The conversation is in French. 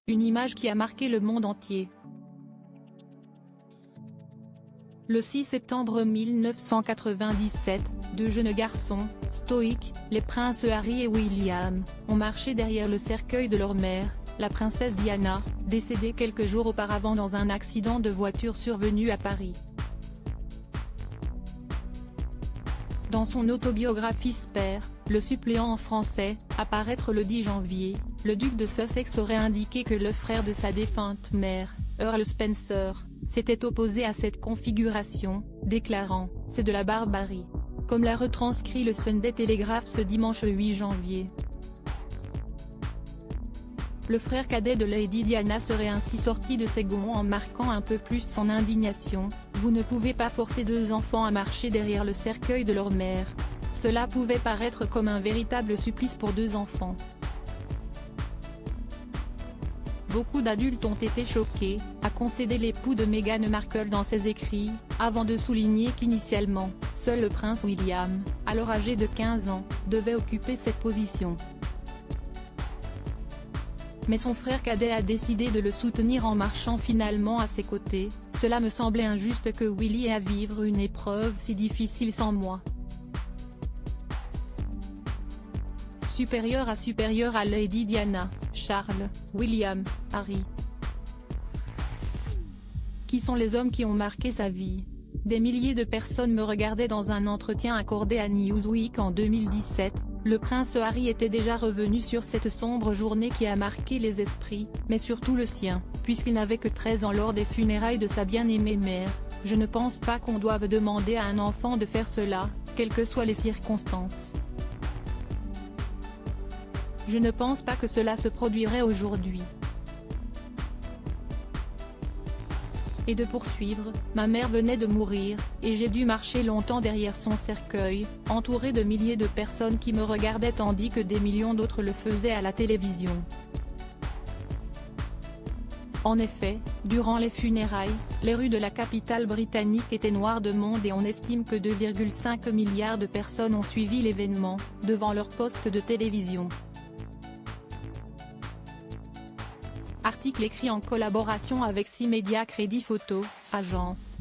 une image qui a marqué le monde entier. Le 6 septembre 1997, deux jeunes garçons, stoïques, les princes Harry et William, ont marché derrière le cercueil de leur mère, la princesse Diana, décédée quelques jours auparavant dans un accident de voiture survenu à Paris. Dans son autobiographie Spare, le suppléant en français, à paraître le 10 janvier, le duc de Sussex aurait indiqué que le frère de sa défunte mère, Earl Spencer, s'était opposé à cette configuration, déclarant « C'est de la barbarie », comme l'a retranscrit le Sunday Telegraph ce dimanche 8 janvier. Le frère cadet de Lady Diana serait ainsi sorti de ses gonds en marquant un peu plus son indignation. « Vous ne pouvez pas forcer deux enfants à marcher derrière le cercueil de leur mère. Cela pouvait paraître comme un véritable supplice pour deux enfants. » Beaucoup d'adultes ont été choqués, a concédé l'époux de Meghan Markle dans ses écrits, avant de souligner qu'initialement, seul le prince William, alors âgé de 15 ans, devait occuper cette position. Mais son frère cadet a décidé de le soutenir en marchant finalement à ses côtés. « Cela me semblait injuste que Willy ait à vivre une épreuve si difficile sans moi. » Supérieur à Lady Diana, Charles, William, Harry. Qui sont les hommes qui ont marqué sa vie? Des milliers de personnes me regardaient dans un entretien accordé à Newsweek en 2017. Le prince Harry était déjà revenu sur cette sombre journée qui a marqué les esprits, mais surtout le sien, puisqu'il n'avait que 13 ans lors des funérailles de sa bien-aimée mère. « Je ne pense pas qu'on doive demander à un enfant de faire cela, quelles que soient les circonstances. Je ne pense pas que cela se produirait aujourd'hui. » Et de poursuivre, « Ma mère venait de mourir, et j'ai dû marcher longtemps derrière son cercueil, entouré de milliers de personnes qui me regardaient tandis que des millions d'autres le faisaient à la télévision. » En effet, durant les funérailles, les rues de la capitale britannique étaient noires de monde et on estime que 2,5 milliards de personnes ont suivi l'événement, devant leur poste de télévision. Article écrit en collaboration avec 6 médias Crédit Photo, agence.